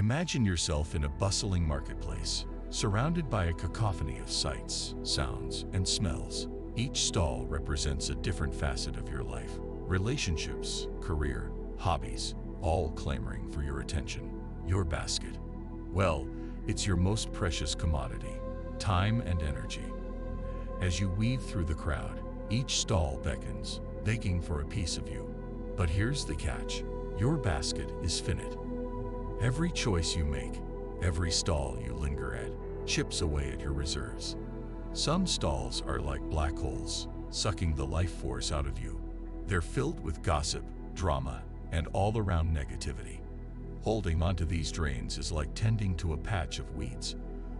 Imagine yourself in a bustling marketplace, surrounded by a cacophony of sights, sounds, and smells. Each stall represents a different facet of your life. Relationships, career, hobbies, all clamoring for your attention. Your basket. Well, it's your most precious commodity, time and energy. As you weave through the crowd, each stall beckons, begging for a piece of you. But here's the catch. Your basket is finite. Every choice you make, every stall you linger at, chips away at your reserves. Some stalls are like black holes, sucking the life force out of you. They're filled with gossip, drama, and all-around negativity. Holding onto these drains is like tending to a patch of weeds,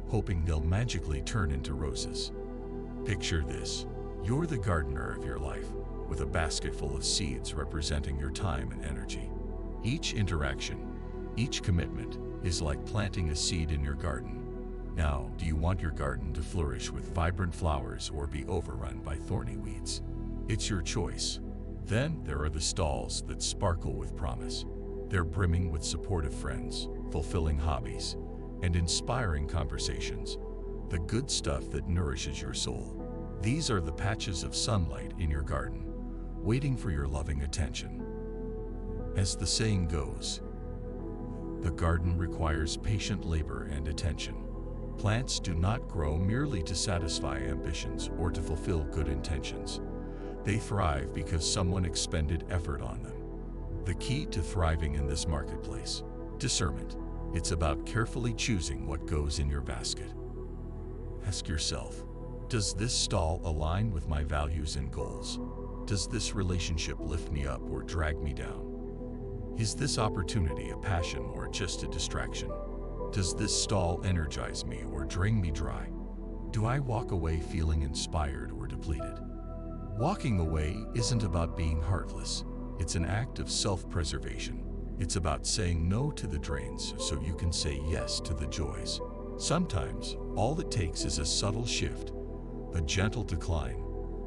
hoping they'll magically turn into roses. Picture this. You're the gardener of your life, with a basket full of seeds representing your time and energy. Each interaction, each commitment is like planting a seed in your garden. Now, do you want your garden to flourish with vibrant flowers or be overrun by thorny weeds? It's your choice. Then there are the stalls that sparkle with promise. They're brimming with supportive friends, fulfilling hobbies, and inspiring conversations. The good stuff that nourishes your soul. These are the patches of sunlight in your garden, waiting for your loving attention. As the saying goes, the garden requires patient labor and attention. Plants do not grow merely to satisfy ambitions or to fulfill good intentions. They thrive because someone expended effort on them. The key to thriving in this marketplace: discernment. It's about carefully choosing what goes in your basket. Ask yourself, does this stall align with my values and goals? Does this relationship lift me up or drag me down? Is this opportunity a passion or just a distraction? Does this stall energize me or drain me dry? Do I walk away feeling inspired or depleted? Walking away isn't about being heartless. It's an act of self-preservation. It's about saying no to the drains so you can say yes to the joys. Sometimes, all it takes is a subtle shift, a gentle decline,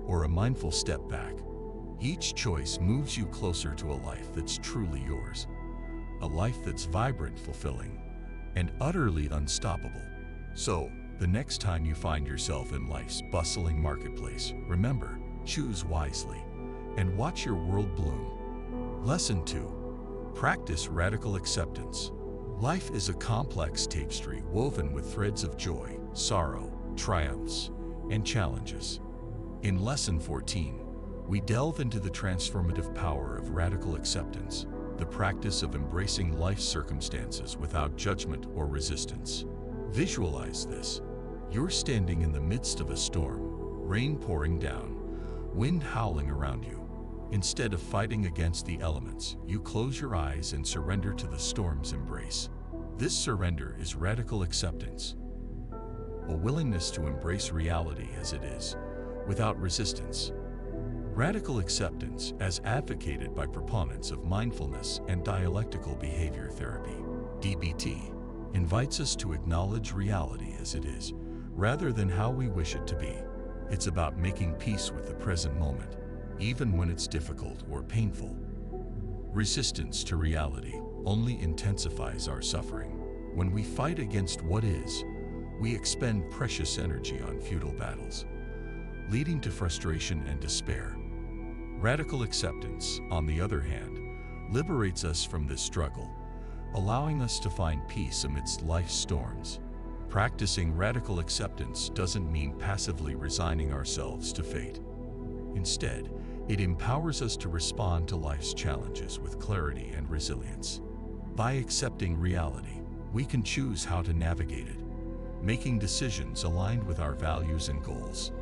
or a mindful step back. Each choice moves you closer to a life that's truly yours. A life that's vibrant, fulfilling, and utterly unstoppable. So, the next time you find yourself in life's bustling marketplace, remember, choose wisely and watch your world bloom. Lesson 2. Practice radical acceptance. Life is a complex tapestry woven with threads of joy, sorrow, triumphs, and challenges. In Lesson 14, we delve into the transformative power of radical acceptance, the practice of embracing life's circumstances without judgment or resistance. Visualize this. You're standing in the midst of a storm, rain pouring down, wind howling around you. Instead of fighting against the elements, you close your eyes and surrender to the storm's embrace. This surrender is radical acceptance, a willingness to embrace reality as it is, without resistance. Radical acceptance, as advocated by proponents of mindfulness and dialectical behavior therapy, DBT, invites us to acknowledge reality as it is, rather than how we wish it to be. It's about making peace with the present moment, even when it's difficult or painful. Resistance to reality only intensifies our suffering. When we fight against what is, we expend precious energy on futile battles, leading to frustration and despair. Radical acceptance, on the other hand, liberates us from this struggle, allowing us to find peace amidst life's storms. Practicing radical acceptance doesn't mean passively resigning ourselves to fate. Instead, it empowers us to respond to life's challenges with clarity and resilience. By accepting reality, we can choose how to navigate it, making decisions aligned with our values and goals.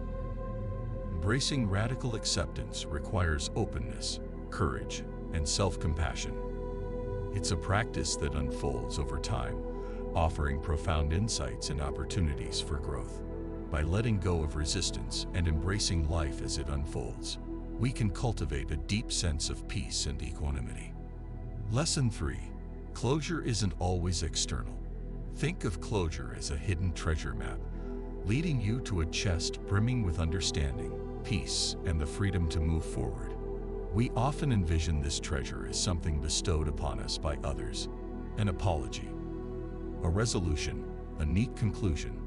Embracing radical acceptance requires openness, courage, and self-compassion. It's a practice that unfolds over time, offering profound insights and opportunities for growth. By letting go of resistance and embracing life as it unfolds, we can cultivate a deep sense of peace and equanimity. Lesson 3. Closure isn't always external. Think of closure as a hidden treasure map, leading you to a chest brimming with understanding, peace, and the freedom to move forward. We often envision this treasure as something bestowed upon us by others, an apology, a resolution, a neat conclusion.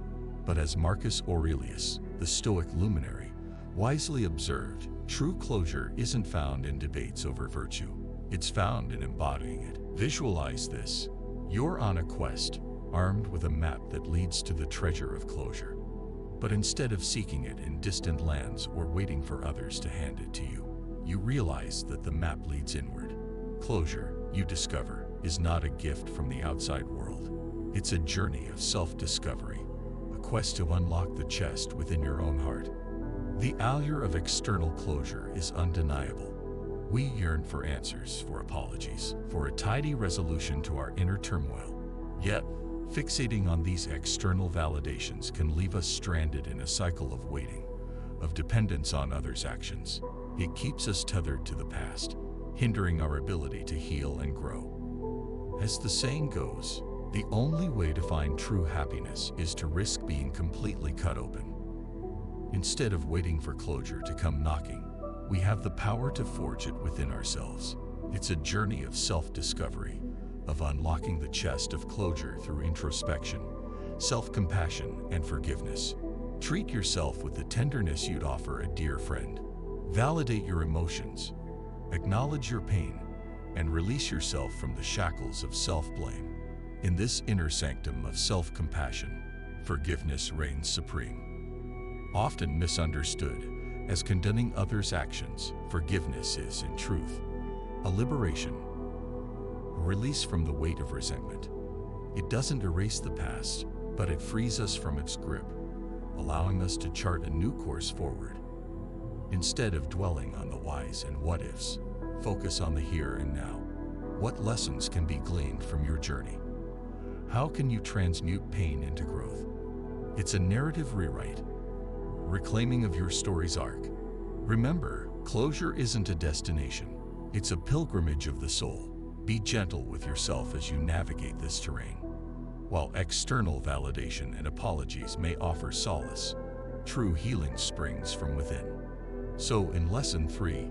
But as Marcus Aurelius, the Stoic luminary, wisely observed, true closure isn't found in debates over virtue. It's found in embodying it. Visualize this. You're on a quest, armed with a map that leads to the treasure of closure. But instead of seeking it in distant lands or waiting for others to hand it to you, you realize that the map leads inward. Closure, you discover, is not a gift from the outside world. It's a journey of self-discovery, a quest to unlock the chest within your own heart. The allure of external closure is undeniable. We yearn for answers, for apologies, for a tidy resolution to our inner turmoil. Yet, fixating on these external validations can leave us stranded in a cycle of waiting, of dependence on others' actions. It keeps us tethered to the past, hindering our ability to heal and grow. As the saying goes, the only way to find true happiness is to risk being completely cut open. Instead of waiting for closure to come knocking, we have the power to forge it within ourselves. It's a journey of self-discovery, of unlocking the chest of closure through introspection, self-compassion, and forgiveness. Treat yourself with the tenderness you'd offer a dear friend. Validate your emotions, acknowledge your pain, and release yourself from the shackles of self-blame. In this inner sanctum of self-compassion, forgiveness reigns supreme. Often misunderstood as condemning others' actions, forgiveness is, in truth, a liberation, a release from the weight of resentment. It doesn't erase the past, but it frees us from its grip, allowing us to chart a new course forward. Instead of dwelling on the whys and what-ifs, focus on the here and now. What lessons can be gleaned from your journey? How can you transmute pain into growth? It's a narrative rewrite, reclaiming of your story's arc. Remember, closure isn't a destination. It's a pilgrimage of the soul. Be gentle with yourself as you navigate this terrain. While external validation and apologies may offer solace, true healing springs from within. So in Lesson 3,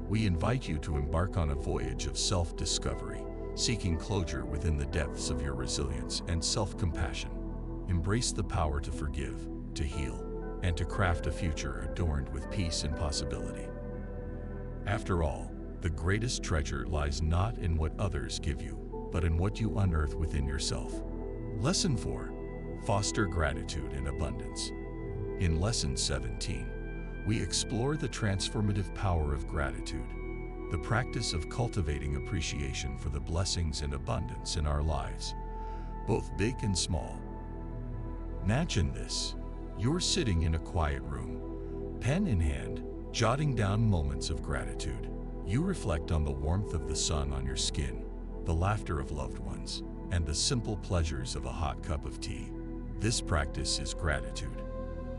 we invite you to embark on a voyage of self-discovery, seeking closure within the depths of your resilience and self-compassion. Embrace the power to forgive, to heal, and to craft a future adorned with peace and possibility. After all, the greatest treasure lies not in what others give you, but in what you unearth within yourself. Lesson 4. Foster gratitude in abundance. In Lesson 17, we explore the transformative power of gratitude, the practice of cultivating appreciation for the blessings and abundance in our lives, both big and small. Imagine this. You're sitting in a quiet room, pen in hand, jotting down moments of gratitude. You reflect on the warmth of the sun on your skin, the laughter of loved ones, and the simple pleasures of a hot cup of tea. This practice is gratitude,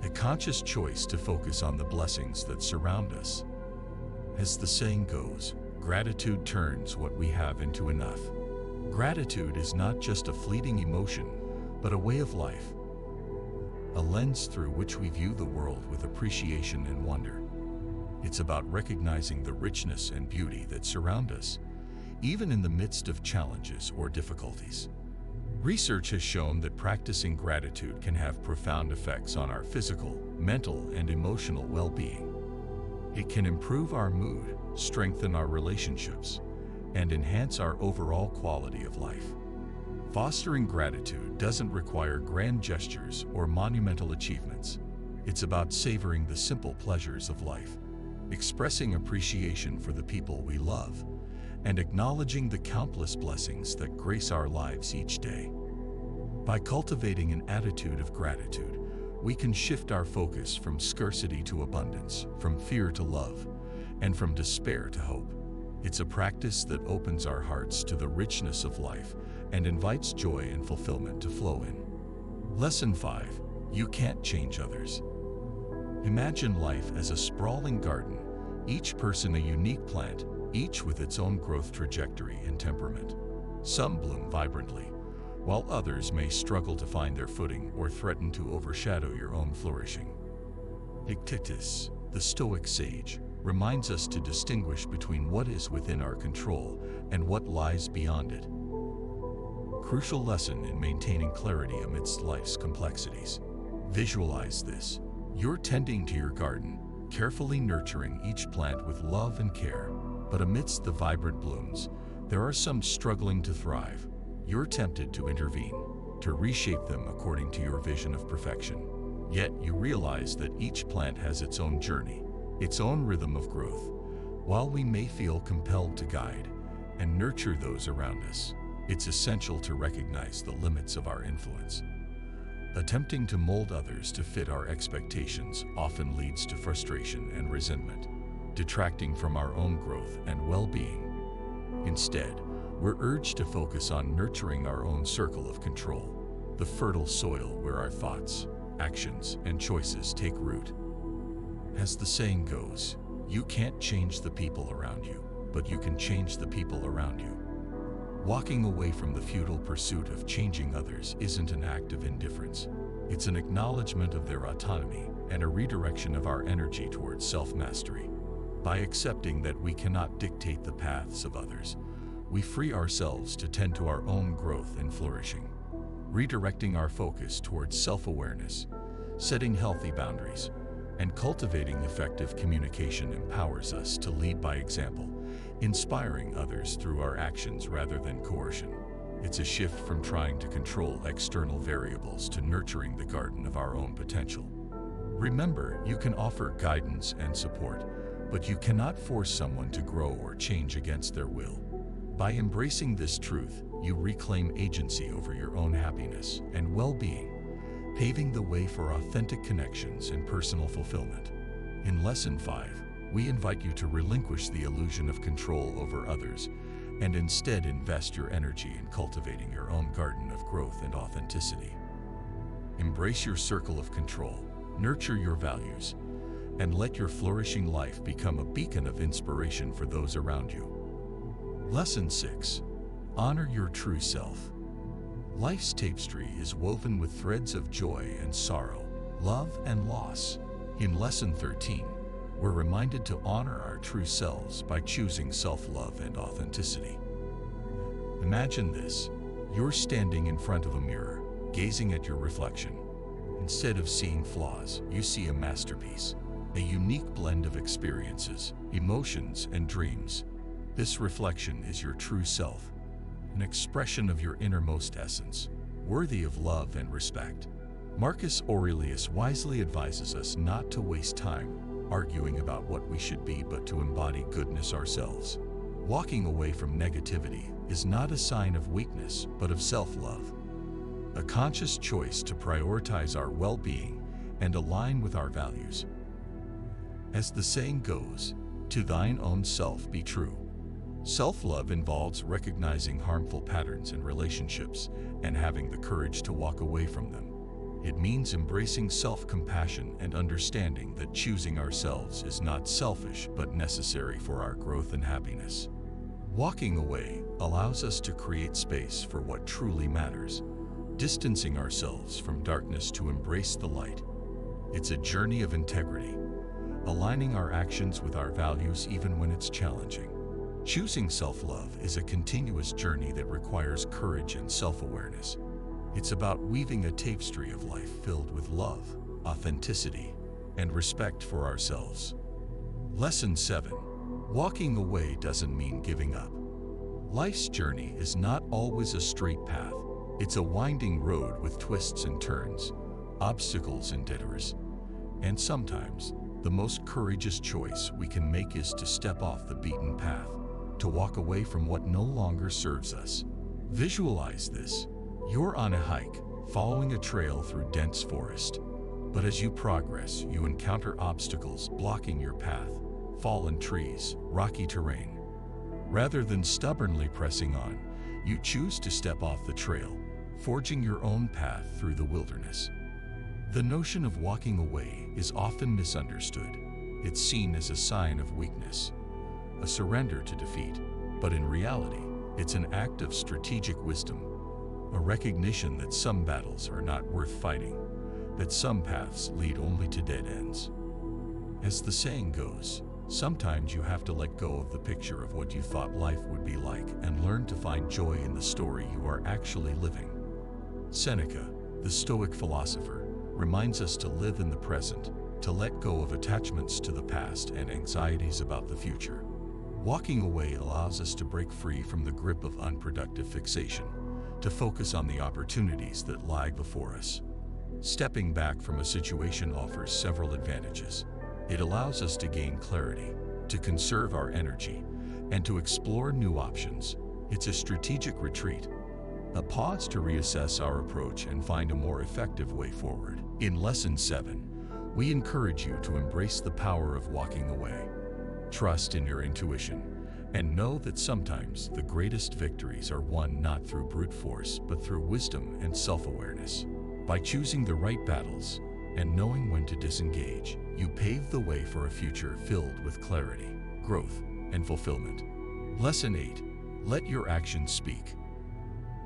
a conscious choice to focus on the blessings that surround us. As the saying goes, gratitude turns what we have into enough. Gratitude is not just a fleeting emotion, but a way of life, a lens through which we view the world with appreciation and wonder. It's about recognizing the richness and beauty that surround us, even in the midst of challenges or difficulties. Research has shown that practicing gratitude can have profound effects on our physical, mental, and emotional well-being. It can improve our mood, strengthen our relationships, and enhance our overall quality of life. Fostering gratitude doesn't require grand gestures or monumental achievements. It's about savoring the simple pleasures of life, expressing appreciation for the people we love, and acknowledging the countless blessings that grace our lives each day. By cultivating an attitude of gratitude, we can shift our focus from scarcity to abundance, from fear to love, and from despair to hope. It's a practice that opens our hearts to the richness of life and invites joy and fulfillment to flow in. Lesson 5. You can't change others. Imagine life as a sprawling garden, each person a unique plant, each with its own growth trajectory and temperament. Some bloom vibrantly, while others may struggle to find their footing or threaten to overshadow your own flourishing. Epictetus, the Stoic sage, reminds us to distinguish between what is within our control and what lies beyond it. crucial lesson in maintaining clarity amidst life's complexities. Visualize this. You're tending to your garden, carefully nurturing each plant with love and care. But amidst the vibrant blooms, there are some struggling to thrive. You're tempted to intervene, to reshape them according to your vision of perfection. Yet you realize that each plant has its own journey, its own rhythm of growth. While we may feel compelled to guide and nurture those around us, it's essential to recognize the limits of our influence. Attempting to mold others to fit our expectations often leads to frustration and resentment, detracting from our own growth and well-being. Instead, we're urged to focus on nurturing our own circle of control, the fertile soil where our thoughts, actions, and choices take root. As the saying goes, you can't change the people around you, but you can change the people around you. Walking away from the futile pursuit of changing others isn't an act of indifference. It's an acknowledgement of their autonomy and a redirection of our energy towards self-mastery. By accepting that we cannot dictate the paths of others, we free ourselves to tend to our own growth and flourishing. Redirecting our focus towards self-awareness, setting healthy boundaries, and cultivating effective communication empowers us to lead by example, inspiring others through our actions rather than coercion. It's a shift from trying to control external variables to nurturing the garden of our own potential. Remember, you can offer guidance and support, but you cannot force someone to grow or change against their will. By embracing this truth, you reclaim agency over your own happiness and well-being, paving the way for authentic connections and personal fulfillment. In Lesson 5, we invite you to relinquish the illusion of control over others and instead invest your energy in cultivating your own garden of growth and authenticity. Embrace your circle of control, nurture your values, and let your flourishing life become a beacon of inspiration for those around you. Lesson 6. Honor your true self. Life's tapestry is woven with threads of joy and sorrow, love and loss. In Lesson 13, we're reminded to honor our true selves by choosing self-love and authenticity. Imagine this. You're standing in front of a mirror, gazing at your reflection. Instead of seeing flaws, you see a masterpiece, a unique blend of experiences, emotions, and dreams. This reflection is your true self, an expression of your innermost essence, worthy of love and respect. Marcus Aurelius wisely advises us not to waste time arguing about what we should be, but to embody goodness ourselves. Walking away from negativity is not a sign of weakness, but of self-love, a conscious choice to prioritize our well-being and align with our values. As the saying goes, to thine own self be true. Self-love involves recognizing harmful patterns in relationships and having the courage to walk away from them. It means embracing self-compassion and understanding that choosing ourselves is not selfish but necessary for our growth and happiness. Walking away allows us to create space for what truly matters, distancing ourselves from darkness to embrace the light. It's a journey of integrity, aligning our actions with our values even when it's challenging. Choosing self-love is a continuous journey that requires courage and self-awareness. It's about weaving a tapestry of life filled with love, authenticity, and respect for ourselves. Lesson 7. Walking away doesn't mean giving up. Life's journey is not always a straight path. It's a winding road with twists and turns, obstacles and detours. And sometimes, the most courageous choice we can make is to step off the beaten path, to walk away from what no longer serves us. Visualize this. You're on a hike, following a trail through dense forest. But as you progress, you encounter obstacles blocking your path, fallen trees, rocky terrain. Rather than stubbornly pressing on, you choose to step off the trail, forging your own path through the wilderness. The notion of walking away is often misunderstood. It's seen as a sign of weakness, a surrender to defeat. But in reality, it's an act of strategic wisdom, a recognition that some battles are not worth fighting, that some paths lead only to dead ends. As the saying goes, Sometimes you have to let go of the picture of what you thought life would be like and learn to find joy in the story you are actually living. Seneca, the Stoic philosopher, reminds us to live in the present, to let go of attachments to the past and anxieties about the future. Walking away allows us to break free from the grip of unproductive fixation, to focus on the opportunities that lie before us. Stepping back from a situation offers several advantages. It allows us to gain clarity, to conserve our energy, and to explore new options. It's a strategic retreat, a pause to reassess our approach and find a more effective way forward. In Lesson 7, we encourage you to embrace the power of walking away. Trust in your intuition, and know that sometimes the greatest victories are won not through brute force, but through wisdom and self-awareness. By choosing the right battles and knowing when to disengage, you pave the way for a future filled with clarity, growth, and fulfillment. Lesson 8. Let your actions speak.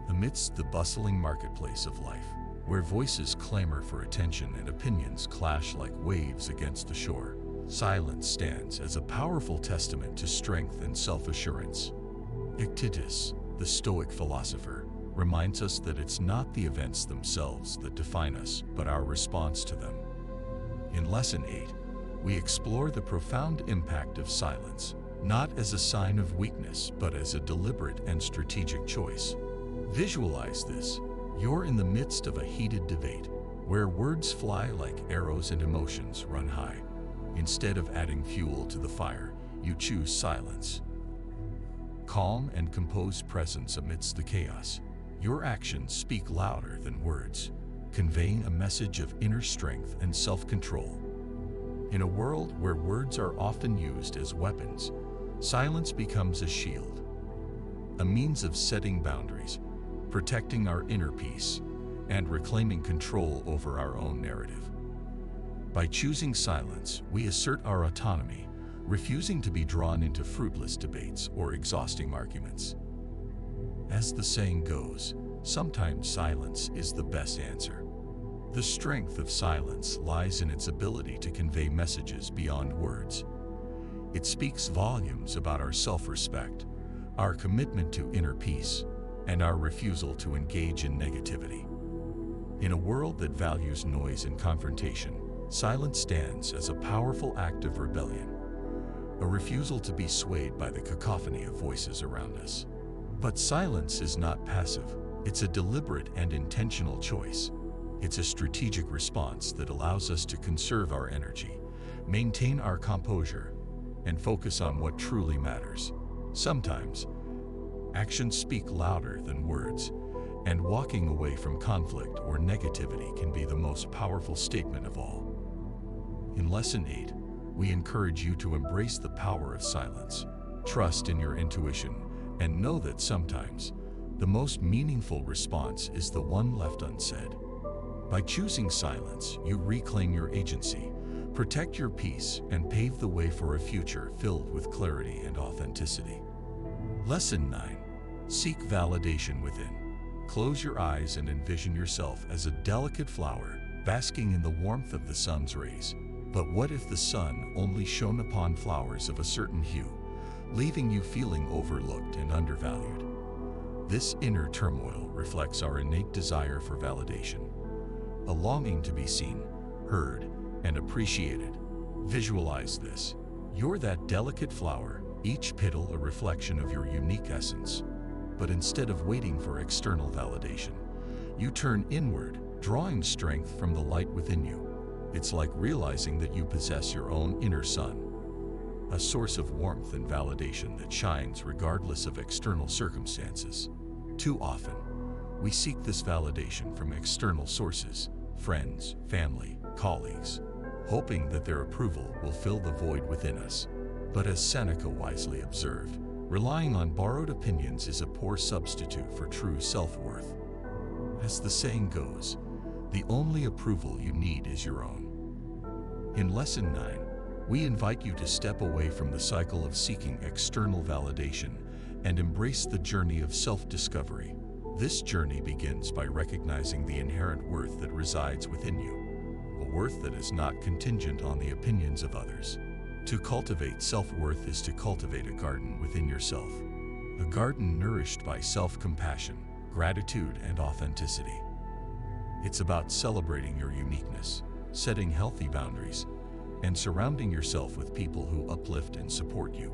Amidst the bustling marketplace of life, where voices clamor for attention and opinions clash like waves against the shore, silence stands as a powerful testament to strength and self-assurance. Epictetus, the Stoic philosopher, reminds us that it's not the events themselves that define us, but our response to them. In Lesson 8, we explore the profound impact of silence, not as a sign of weakness, but as a deliberate and strategic choice. Visualize this. You're in the midst of a heated debate, where words fly like arrows and emotions run high. Instead of adding fuel to the fire, you choose silence. Calm and composed presence amidst the chaos. Your actions speak louder than words, conveying a message of inner strength and self-control. In a world where words are often used as weapons, silence becomes a shield, a means of setting boundaries, protecting our inner peace, and reclaiming control over our own narrative. By choosing silence, we assert our autonomy, refusing to be drawn into fruitless debates or exhausting arguments. As the saying goes, sometimes silence is the best answer. The strength of silence lies in its ability to convey messages beyond words. It speaks volumes about our self-respect, our commitment to inner peace, and our refusal to engage in negativity. In a world that values noise and confrontation, silence stands as a powerful act of rebellion, a refusal to be swayed by the cacophony of voices around us. But silence is not passive. It's a deliberate and intentional choice. It's a strategic response that allows us to conserve our energy, maintain our composure, and focus on what truly matters. Sometimes, actions speak louder than words, and walking away from conflict or negativity can be the most powerful statement of all. In Lesson 8, we encourage you to embrace the power of silence, trust in your intuition, and know that sometimes the most meaningful response is the one left unsaid. By choosing silence, you reclaim your agency, protect your peace, and pave the way for a future filled with clarity and authenticity. Lesson 9. Seek validation within. Close your eyes and envision yourself as a delicate flower, basking in the warmth of the sun's rays. But what if the sun only shone upon flowers of a certain hue, leaving you feeling overlooked and undervalued? This inner turmoil reflects our innate desire for validation, a longing to be seen, heard, and appreciated. Visualize this. You're that delicate flower, each petal a reflection of your unique essence. But instead of waiting for external validation, you turn inward, drawing strength from the light within you. It's like realizing that you possess your own inner sun, a source of warmth and validation that shines regardless of external circumstances. Too often, we seek this validation from external sources, friends, family, colleagues, hoping that their approval will fill the void within us. But as Seneca wisely observed, relying on borrowed opinions is a poor substitute for true self-worth. As the saying goes, the only approval you need is your own. In Lesson 9, we invite you to step away from the cycle of seeking external validation and embrace the journey of self-discovery. This journey begins by recognizing the inherent worth that resides within you, a worth that is not contingent on the opinions of others. To cultivate self-worth is to cultivate a garden within yourself. A garden nourished by self-compassion, gratitude, and authenticity. It's about celebrating your uniqueness, setting healthy boundaries, and surrounding yourself with people who uplift and support you.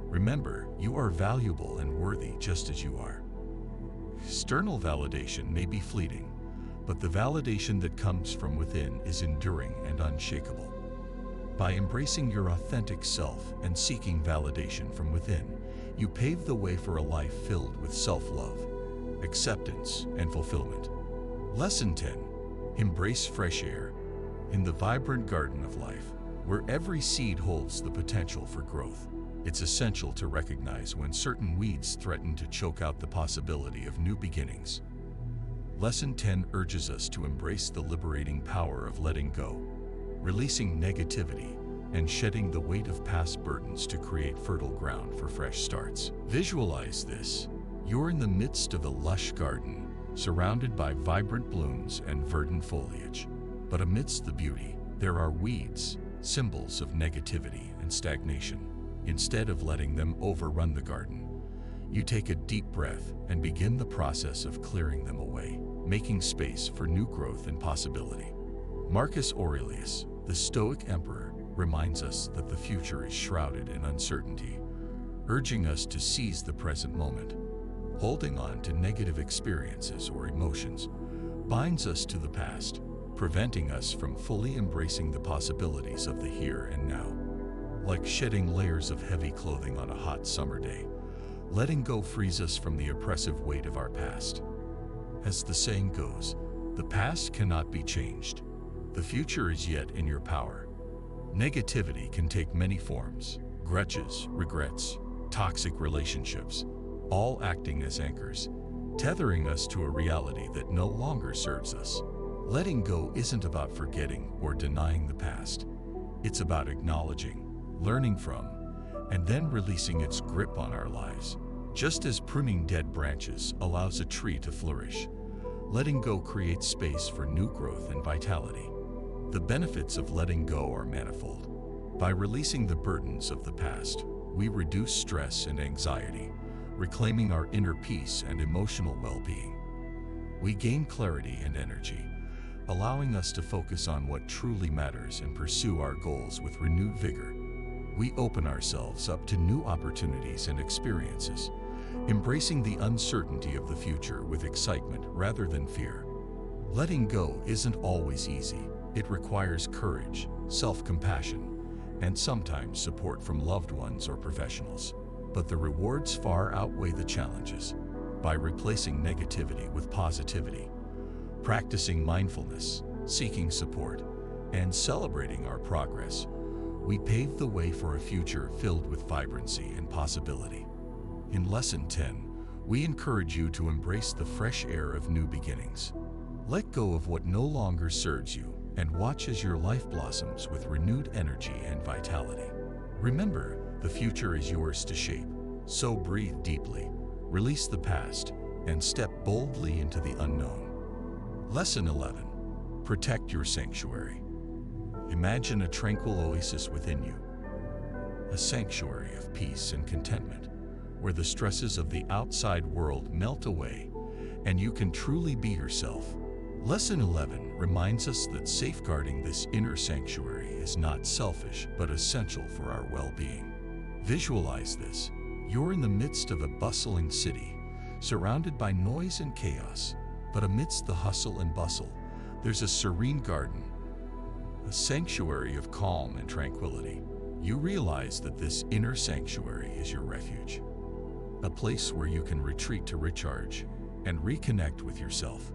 Remember, you are valuable and worthy just as you are. External validation may be fleeting, but the validation that comes from within is enduring and unshakable. By embracing your authentic self and seeking validation from within, you pave the way for a life filled with self-love, acceptance, and fulfillment. Lesson 10. Embrace fresh air. In the vibrant garden of life, where every seed holds the potential for growth, it's essential to recognize when certain weeds threaten to choke out the possibility of new beginnings. Lesson 10 urges us to embrace the liberating power of letting go, releasing negativity, and shedding the weight of past burdens to create fertile ground for fresh starts. Visualize this. You're in the midst of a lush garden, surrounded by vibrant blooms and verdant foliage. But amidst the beauty, there are weeds, symbols of negativity and stagnation. Instead of letting them overrun the garden, you take a deep breath and begin the process of clearing them away, making space for new growth and possibility. Marcus Aurelius, the Stoic emperor, reminds us that the future is shrouded in uncertainty, urging us to seize the present moment. Holding on to negative experiences or emotions binds us to the past, preventing us from fully embracing the possibilities of the here and now. Like shedding layers of heavy clothing on a hot summer day, letting go frees us from the oppressive weight of our past. As the saying goes, the past cannot be changed. The future is yet in your power. Negativity can take many forms: grudges, regrets, toxic relationships, all acting as anchors, tethering us to a reality that no longer serves us. Letting go isn't about forgetting or denying the past. It's about acknowledging, learning from, and then releasing its grip on our lives. Just as pruning dead branches allows a tree to flourish, letting go creates space for new growth and vitality. The benefits of letting go are manifold. By releasing the burdens of the past, we reduce stress and anxiety, reclaiming our inner peace and emotional well-being. We gain clarity and energy, allowing us to focus on what truly matters and pursue our goals with renewed vigor. We open ourselves up to new opportunities and experiences, embracing the uncertainty of the future with excitement rather than fear. Letting go isn't always easy. It requires courage, self-compassion, and sometimes support from loved ones or professionals. But the rewards far outweigh the challenges. By replacing negativity with positivity, practicing mindfulness, seeking support, and celebrating our progress, we pave the way for a future filled with vibrancy and possibility. In Lesson 10, we encourage you to embrace the fresh air of new beginnings. Let go of what no longer serves you and watch as your life blossoms with renewed energy and vitality. Remember, the future is yours to shape. So breathe deeply, release the past, and step boldly into the unknown. Lesson 11. Protect your sanctuary. Imagine a tranquil oasis within you, a sanctuary of peace and contentment, where the stresses of the outside world melt away and you can truly be yourself. Lesson 11 reminds us that safeguarding this inner sanctuary is not selfish but essential for our well-being. Visualize this. You're in the midst of a bustling city, surrounded by noise and chaos, but amidst the hustle and bustle, there's a serene garden, a sanctuary of calm and tranquility. You realize that this inner sanctuary is your refuge, a place where you can retreat to recharge and reconnect with yourself.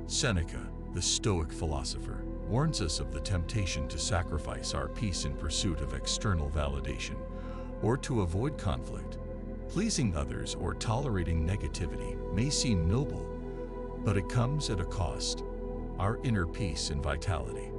Seneca, the Stoic philosopher, warns us of the temptation to sacrifice our peace in pursuit of external validation or to avoid conflict. Pleasing others or tolerating negativity may seem noble, but it comes at a cost: our inner peace and vitality.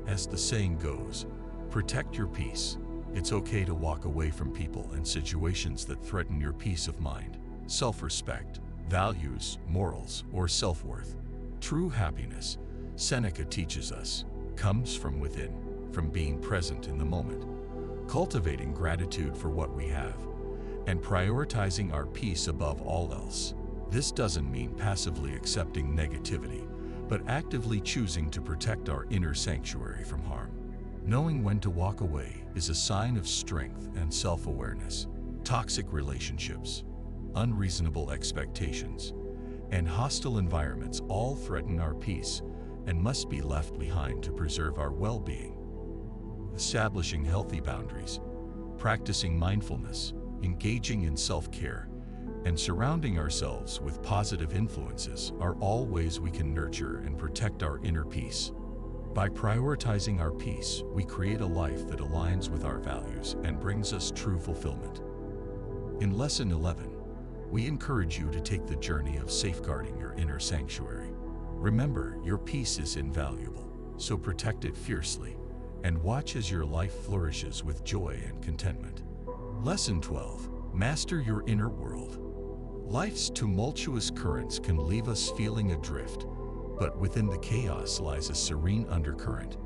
As the saying goes, protect your peace. It's okay to walk away from people and situations that threaten your peace of mind, self-respect, values, morals, or self-worth. True happiness, Seneca teaches us, comes from within, from being present in the moment. cultivating gratitude for what we have, and prioritizing our peace above all else. This doesn't mean passively accepting negativity, but actively choosing to protect our inner sanctuary from harm. Knowing when to walk away is a sign of strength and self-awareness. Toxic relationships, unreasonable expectations, and hostile environments all threaten our peace and must be left behind to preserve our well-being. Establishing healthy boundaries, practicing mindfulness, engaging in self-care, and surrounding ourselves with positive influences are all ways we can nurture and protect our inner peace. By prioritizing our peace, we create a life that aligns with our values and brings us true fulfillment. In Lesson 11, we encourage you to take the journey of safeguarding your inner sanctuary. Remember, your peace is invaluable, so protect it fiercely and watch as your life flourishes with joy and contentment. Lesson 12. Master your inner world. Life's tumultuous currents can leave us feeling adrift, but within the chaos lies a serene undercurrent,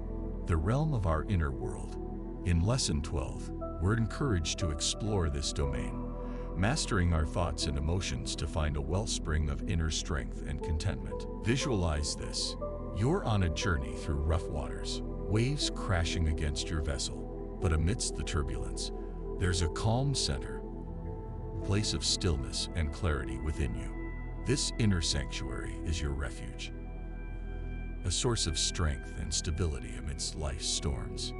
the realm of our inner world. In Lesson 12, we're encouraged to explore this domain, mastering our thoughts and emotions to find a wellspring of inner strength and contentment. Visualize this. You're on a journey through rough waters, waves crashing against your vessel, but amidst the turbulence, there's a calm center, a place of stillness and clarity within you. This inner sanctuary is your refuge, a source of strength and stability amidst life's storms.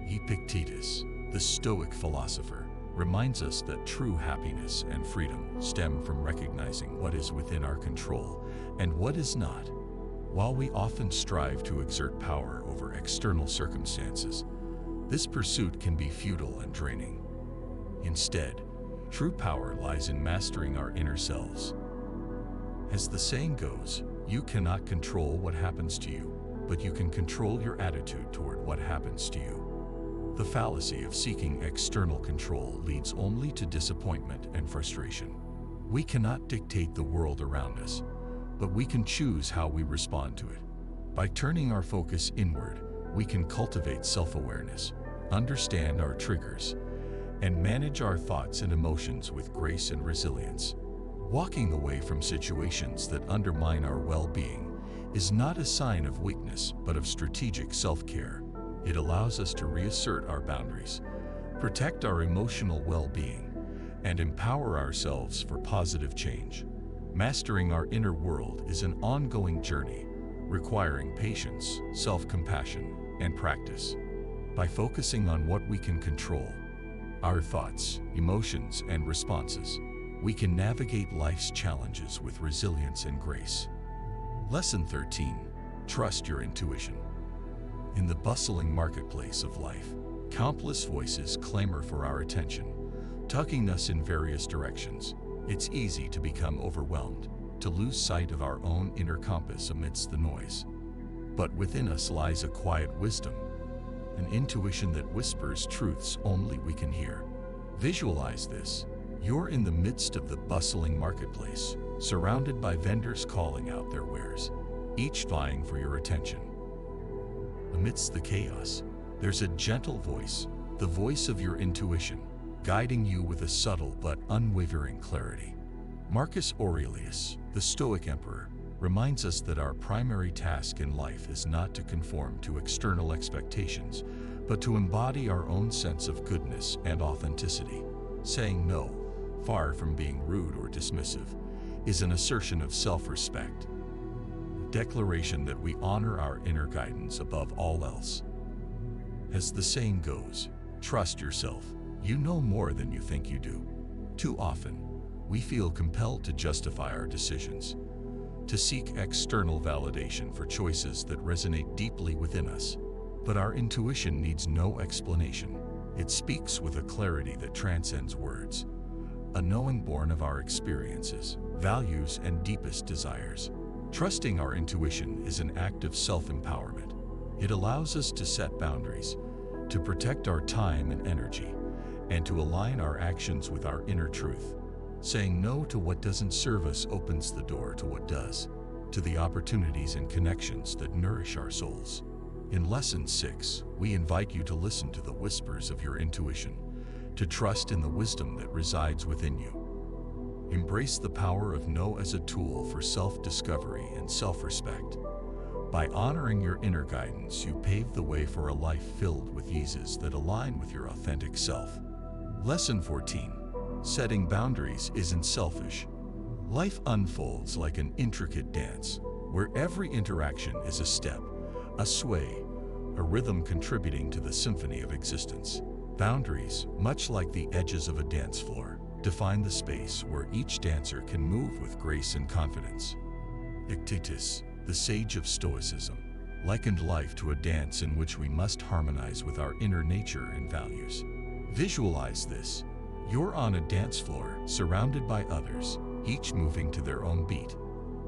Epictetus, the Stoic philosopher, reminds us that true happiness and freedom stem from recognizing what is within our control and what is not. While we often strive to exert power over external circumstances, this pursuit can be futile and draining. Instead, true power lies in mastering our inner selves. As the saying goes, you cannot control what happens to you, but you can control your attitude toward what happens to you. The fallacy of seeking external control leads only to disappointment and frustration. We cannot dictate the world around us, but we can choose how we respond to it. By turning our focus inward, we can cultivate self-awareness, understand our triggers, and manage our thoughts and emotions with grace and resilience. Walking away from situations that undermine our well-being is not a sign of weakness, but of strategic self-care. It allows us to reassert our boundaries, protect our emotional well-being, and empower ourselves for positive change. Mastering our inner world is an ongoing journey, requiring patience, self-compassion, and practice. By focusing on what we can control, our thoughts, emotions, and responses, we can navigate life's challenges with resilience and grace. Lesson 13. Trust your intuition. In the bustling marketplace of life, countless voices clamor for our attention, tugging us in various directions. It's easy to become overwhelmed, to lose sight of our own inner compass amidst the noise. But within us lies a quiet wisdom, an intuition that whispers truths only we can hear. Visualize this. You're in the midst of the bustling marketplace, surrounded by vendors calling out their wares, each vying for your attention. Amidst the chaos, there's a gentle voice, the voice of your intuition, guiding you with a subtle but unwavering clarity. Marcus Aurelius, the Stoic emperor, reminds us that our primary task in life is not to conform to external expectations, but to embody our own sense of goodness and authenticity. Saying no, far from being rude or dismissive, is an assertion of self-respect, a declaration that we honor our inner guidance above all else. As the saying goes, trust yourself. You know more than you think you do. Too often, we feel compelled to justify our decisions, to seek external validation for choices that resonate deeply within us. But our intuition needs no explanation. It speaks with a clarity that transcends words, a knowing born of our experiences, values, and deepest desires. Trusting our intuition is an act of self-empowerment. It allows us to set boundaries, to protect our time and energy, and to align our actions with our inner truth. Saying no to what doesn't serve us opens the door to what does, to the opportunities and connections that nourish our souls. In Lesson 6, we invite you to listen to the whispers of your intuition, to trust in the wisdom that resides within you. Embrace the power of no as a tool for self-discovery and self-respect. By honoring your inner guidance, you pave the way for a life filled with eases that align with your authentic self. Lesson 14. Setting boundaries isn't selfish. Life unfolds like an intricate dance, where every interaction is a step, a sway, a rhythm contributing to the symphony of existence. Boundaries, much like the edges of a dance floor, define the space where each dancer can move with grace and confidence. Epictetus, the sage of Stoicism, likened life to a dance in which we must harmonize with our inner nature and values. Visualize this. You're on a dance floor, surrounded by others, each moving to their own beat.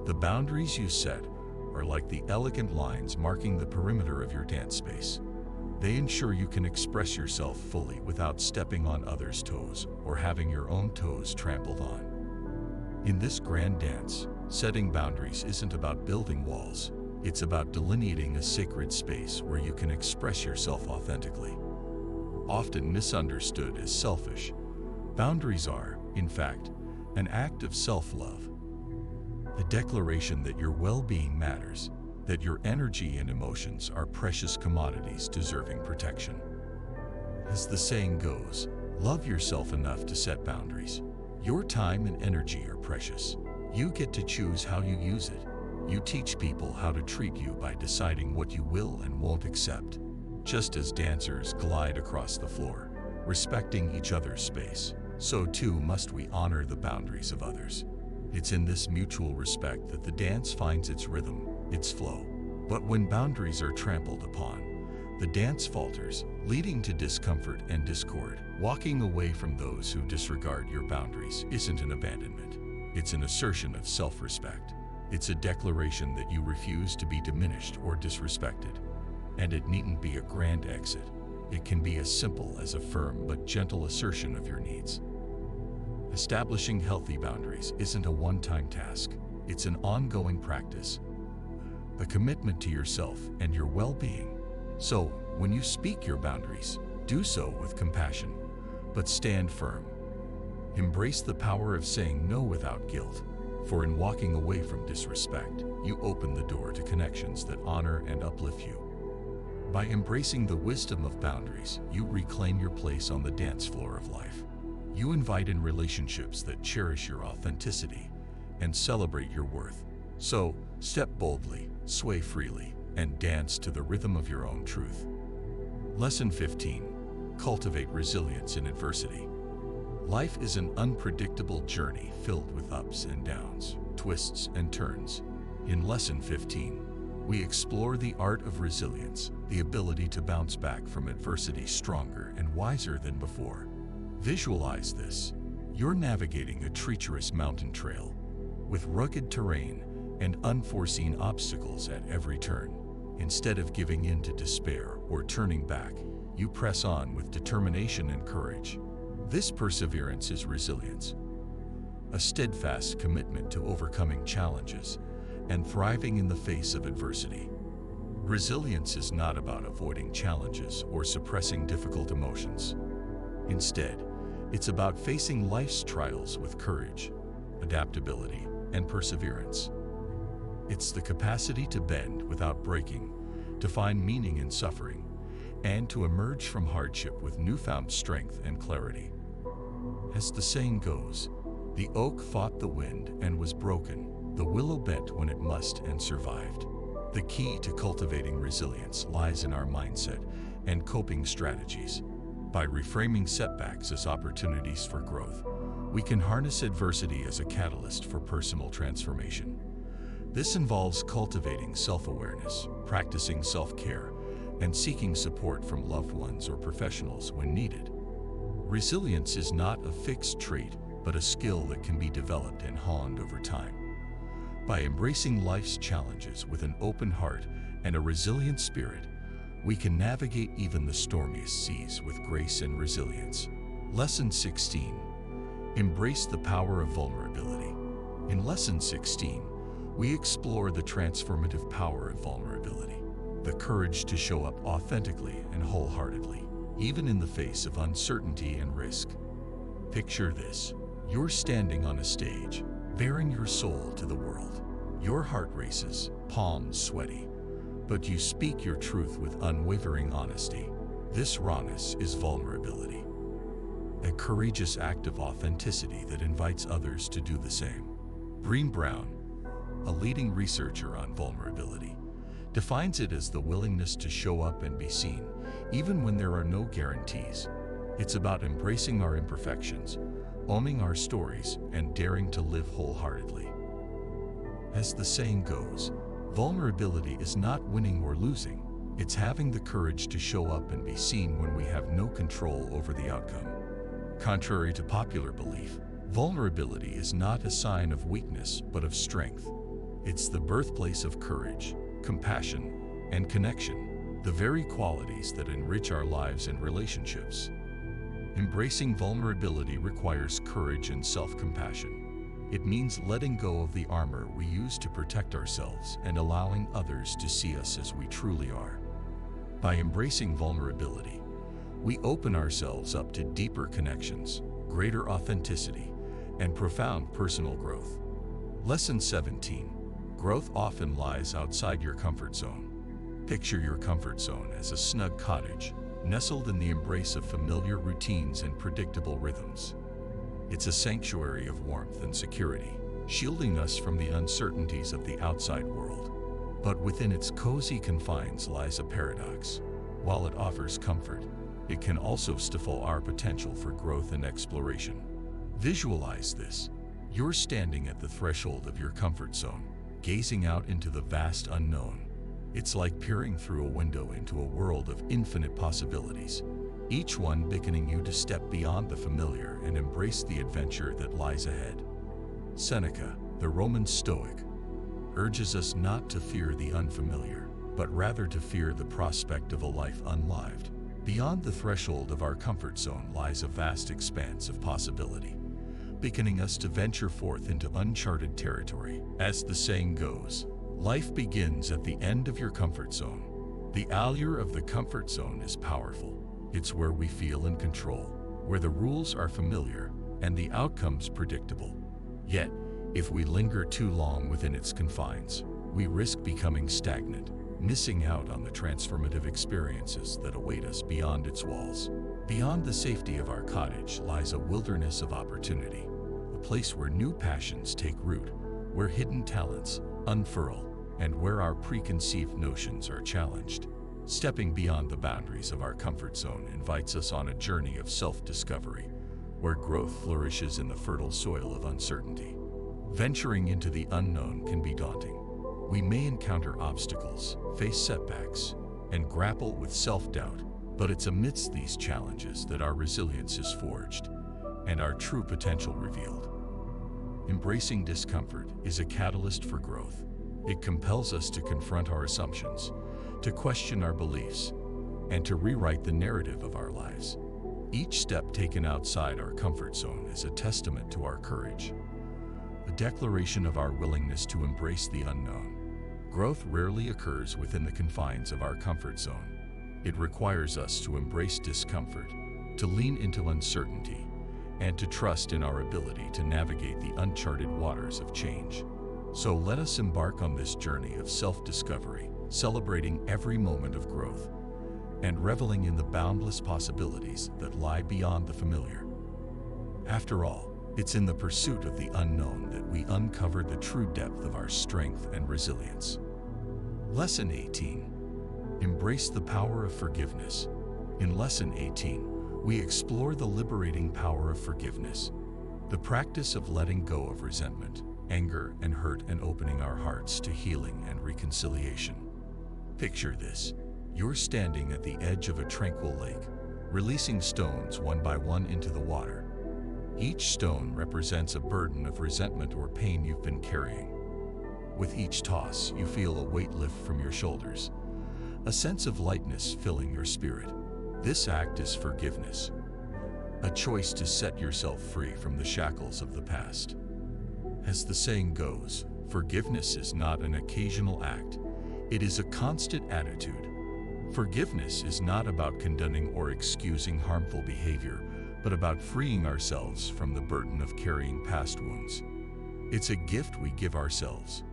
The boundaries you set are like the elegant lines marking the perimeter of your dance space. They ensure you can express yourself fully without stepping on others' toes or having your own toes trampled on. In this grand dance, setting boundaries isn't about building walls. It's about delineating a sacred space where you can express yourself authentically. Often misunderstood as selfish, boundaries are, in fact, an act of self-love. A declaration that your well-being matters, that your energy and emotions are precious commodities deserving protection. As the saying goes, love yourself enough to set boundaries. Your time and energy are precious. You get to choose how you use it. You teach people how to treat you by deciding what you will and won't accept. Just as dancers glide across the floor, respecting each other's space, so too must we honor the boundaries of others. It's in this mutual respect that the dance finds its rhythm, its flow. But when boundaries are trampled upon, the dance falters, leading to discomfort and discord. Walking away from those who disregard your boundaries isn't an abandonment. It's an assertion of self-respect. It's a declaration that you refuse to be diminished or disrespected. And it needn't be a grand exit. It can be as simple as a firm but gentle assertion of your needs. Establishing healthy boundaries isn't a one-time task. It's an ongoing practice, a commitment to yourself and your well-being. So, when you speak your boundaries, do so with compassion, but stand firm. Embrace the power of saying no without guilt, for in walking away from disrespect, you open the door to connections that honor and uplift you. By embracing the wisdom of boundaries, you reclaim your place on the dance floor of life. You invite in relationships that cherish your authenticity and celebrate your worth. So, step boldly, sway freely, and dance to the rhythm of your own truth. Lesson 15. Cultivate resilience in adversity. Life is an unpredictable journey filled with ups and downs, twists and turns. In Lesson 15, we explore the art of resilience, the ability to bounce back from adversity stronger and wiser than before. Visualize this. You're navigating a treacherous mountain trail with rugged terrain and unforeseen obstacles at every turn. Instead of giving in to despair or turning back, you press on with determination and courage. This perseverance is resilience, a steadfast commitment to overcoming challenges and thriving in the face of adversity. Resilience is not about avoiding challenges or suppressing difficult emotions. Instead, it's about facing life's trials with courage, adaptability, and perseverance. It's the capacity to bend without breaking, to find meaning in suffering, and to emerge from hardship with newfound strength and clarity. As the saying goes, the oak fought the wind and was broken, the willow bent when it must and survived. The key to cultivating resilience lies in our mindset and coping strategies. By reframing setbacks as opportunities for growth, we can harness adversity as a catalyst for personal transformation. This involves cultivating self-awareness, practicing self-care, and seeking support from loved ones or professionals when needed. Resilience is not a fixed trait, but a skill that can be developed and honed over time. By embracing life's challenges with an open heart and a resilient spirit, we can navigate even the stormiest seas with grace and resilience. Lesson 16. Embrace the power of vulnerability. In Lesson 16, we explore the transformative power of vulnerability. the courage to show up authentically and wholeheartedly, even in the face of uncertainty and risk. Picture this. You're standing on a stage, bearing your soul to the world. Your heart races, palms sweaty, but you speak your truth with unwavering honesty. This rawness is vulnerability, a courageous act of authenticity that invites others to do the same. Brené Brown, a leading researcher on vulnerability, defines it as the willingness to show up and be seen, even when there are no guarantees. It's about embracing our imperfections, owning our stories, and daring to live wholeheartedly. As the saying goes, vulnerability is not winning or losing. It's having the courage to show up and be seen when we have no control over the outcome. Contrary to popular belief, vulnerability is not a sign of weakness but of strength. It's the birthplace of courage, compassion, and connection, the very qualities that enrich our lives and relationships. Embracing vulnerability requires courage and self-compassion. It means letting go of the armor we use to protect ourselves and allowing others to see us as we truly are. By embracing vulnerability, we open ourselves up to deeper connections, greater authenticity, and profound personal growth. Lesson 17. Growth often lies outside your comfort zone. Picture your comfort zone as a snug cottage, nestled in the embrace of familiar routines and predictable rhythms. It's a sanctuary of warmth and security, shielding us from the uncertainties of the outside world. But within its cozy confines lies a paradox. While it offers comfort, it can also stifle our potential for growth and exploration. Visualize this. You're standing at the threshold of your comfort zone, gazing out into the vast unknown. It's like peering through a window into a world of infinite possibilities, each one beckoning you to step beyond the familiar and embrace the adventure that lies ahead. Seneca, the Roman Stoic, urges us not to fear the unfamiliar, but rather to fear the prospect of a life unlived. Beyond the threshold of our comfort zone lies a vast expanse of possibility, beckoning us to venture forth into uncharted territory. As the saying goes, life begins at the end of your comfort zone. The allure of the comfort zone is powerful. It's where we feel in control, where the rules are familiar and the outcomes predictable. Yet, if we linger too long within its confines, we risk becoming stagnant, missing out on the transformative experiences that await us beyond its walls. Beyond the safety of our cottage lies a wilderness of opportunity, a place where new passions take root, where hidden talents unfurl, and where our preconceived notions are challenged. Stepping beyond the boundaries of our comfort zone invites us on a journey of self-discovery, where growth flourishes in the fertile soil of uncertainty. Venturing into the unknown can be daunting. We may encounter obstacles, face setbacks, and grapple with self-doubt, but it's amidst these challenges that our resilience is forged and our true potential revealed. Embracing discomfort is a catalyst for growth. It compels us to confront our assumptions, to question our beliefs, and to rewrite the narrative of our lives. Each step taken outside our comfort zone is a testament to our courage, a declaration of our willingness to embrace the unknown. Growth rarely occurs within the confines of our comfort zone. It requires us to embrace discomfort, to lean into uncertainty, and to trust in our ability to navigate the uncharted waters of change. So let us embark on this journey of self-discovery, celebrating every moment of growth, and reveling in the boundless possibilities that lie beyond the familiar. After all, it's in the pursuit of the unknown that we uncover the true depth of our strength and resilience. Lesson 18. Embrace the power of forgiveness. In Lesson 18, we explore the liberating power of forgiveness, the practice of letting go of resentment, anger, and hurt, and opening our hearts to healing and reconciliation. Picture this. You're standing at the edge of a tranquil lake, releasing stones one by one into the water. Each stone represents a burden of resentment or pain you've been carrying. With each toss, you feel a weight lift from your shoulders, a sense of lightness filling your spirit. This act is forgiveness, a choice to set yourself free from the shackles of the past. As the saying goes, forgiveness is not an occasional act, It is a constant attitude. Forgiveness is not about condoning or excusing harmful behavior, but about freeing ourselves from the burden of carrying past wounds. It's a gift we give ourselves,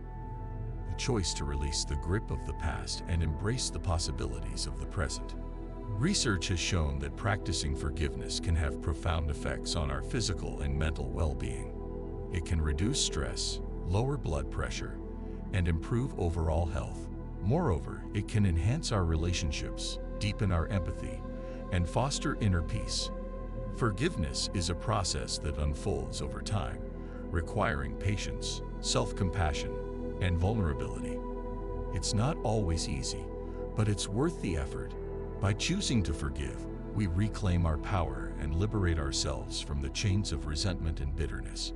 a choice to release the grip of the past and embrace the possibilities of the present. Research has shown that practicing forgiveness can have profound effects on our physical and mental well-being. It can reduce stress, lower blood pressure, and improve overall health. Moreover, it can enhance our relationships, deepen our empathy, and foster inner peace. Forgiveness is a process that unfolds over time, requiring patience, self-compassion, and vulnerability. It's not always easy, but it's worth the effort. By choosing to forgive, we reclaim our power and liberate ourselves from the chains of resentment and bitterness.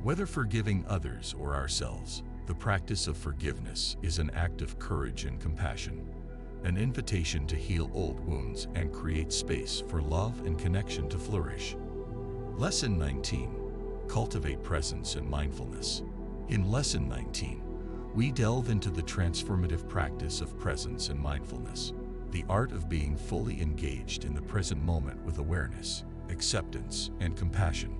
Whether forgiving others or ourselves, the practice of forgiveness is an act of courage and compassion, an invitation to heal old wounds and create space for love and connection to flourish. Lesson 19. Cultivate presence and mindfulness. In Lesson 19, we delve into the transformative practice of presence and mindfulness, the art of being fully engaged in the present moment with awareness, acceptance, and compassion.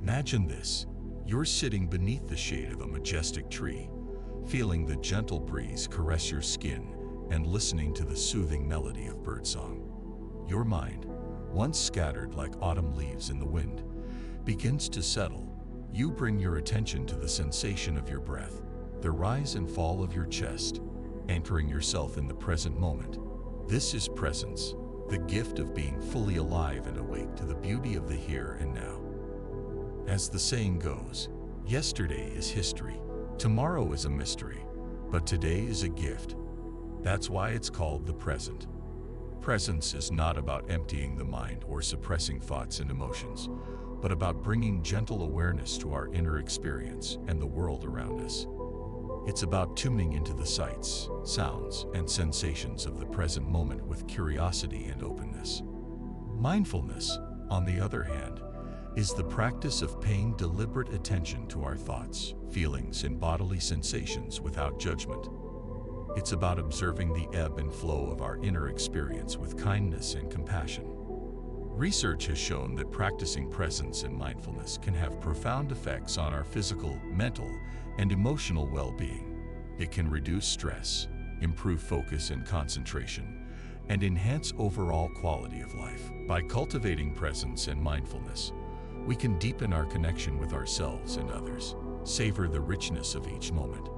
Imagine this. You're sitting beneath the shade of a majestic tree, feeling the gentle breeze caress your skin and listening to the soothing melody of birdsong. Your mind, once scattered like autumn leaves in the wind, begins to settle. You bring your attention to the sensation of your breath, the rise and fall of your chest, anchoring yourself in the present moment. This is presence, the gift of being fully alive and awake to the beauty of the here and now. As the saying goes, yesterday is history, tomorrow is a mystery, but today is a gift. That's why it's called the present. Presence is not about emptying the mind or suppressing thoughts and emotions, but about bringing gentle awareness to our inner experience and the world around us. It's about tuning into the sights, sounds, and sensations of the present moment with curiosity and openness. Mindfulness, on the other hand, is the practice of paying deliberate attention to our thoughts, feelings, and bodily sensations without judgment. It's about observing the ebb and flow of our inner experience with kindness and compassion. Research has shown that practicing presence and mindfulness can have profound effects on our physical, mental, and emotional well-being. It can reduce stress, improve focus and concentration, and enhance overall quality of life. By cultivating presence and mindfulness, we can deepen our connection with ourselves and others, savor the richness of each moment,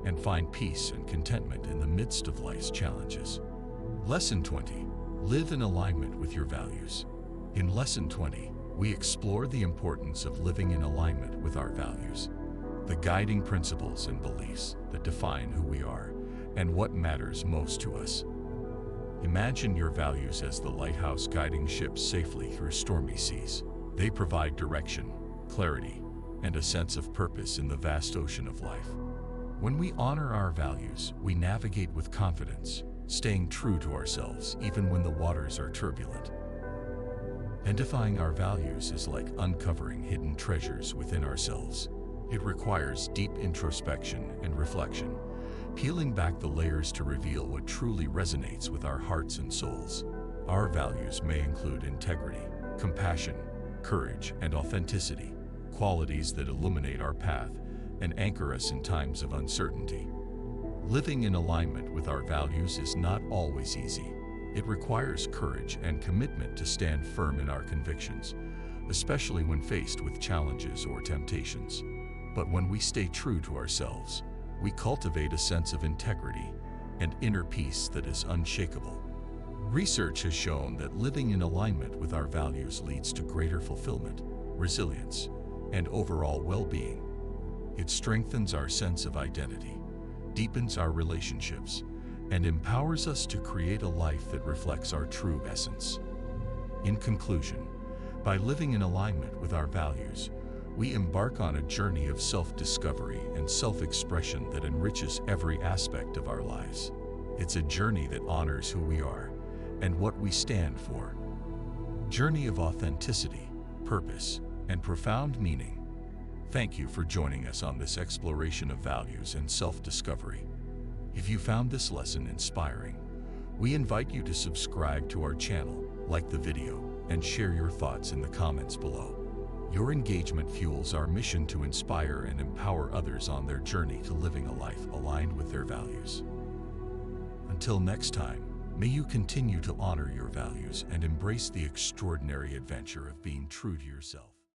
and find peace and contentment in the midst of life's challenges. Lesson 20. Live in alignment with your values. In Lesson 20, we explore the importance of living in alignment with our values, the guiding principles and beliefs that define who we are and what matters most to us. Imagine your values as the lighthouse guiding ships safely through stormy seas. They provide direction, clarity, and a sense of purpose in the vast ocean of life. When we honor our values, we navigate with confidence, staying true to ourselves even when the waters are turbulent. Identifying our values is like uncovering hidden treasures within ourselves. It requires deep introspection and reflection, peeling back the layers to reveal what truly resonates with our hearts and souls. Our values may include integrity, compassion, courage, and authenticity, qualities that illuminate our path and anchor us in times of uncertainty. Living in alignment with our values is not always easy. It requires courage and commitment to stand firm in our convictions, especially when faced with challenges or temptations. But when we stay true to ourselves, we cultivate a sense of integrity and inner peace that is unshakable. Research has shown that living in alignment with our values leads to greater fulfillment, resilience, and overall well-being. It strengthens our sense of identity, deepens our relationships, and empowers us to create a life that reflects our true essence. In conclusion, by living in alignment with our values, we embark on a journey of self-discovery and self-expression that enriches every aspect of our lives. It's a journey that honors who we are and what we stand for. Journey of authenticity, purpose, and profound meaning. Thank you for joining us on this exploration of values and self-discovery. If you found this lesson inspiring, we invite you to subscribe to our channel, like the video, and share your thoughts in the comments below. Your engagement fuels our mission to inspire and empower others on their journey to living a life aligned with their values. Until next time, may you continue to honor your values and embrace the extraordinary adventure of being true to yourself.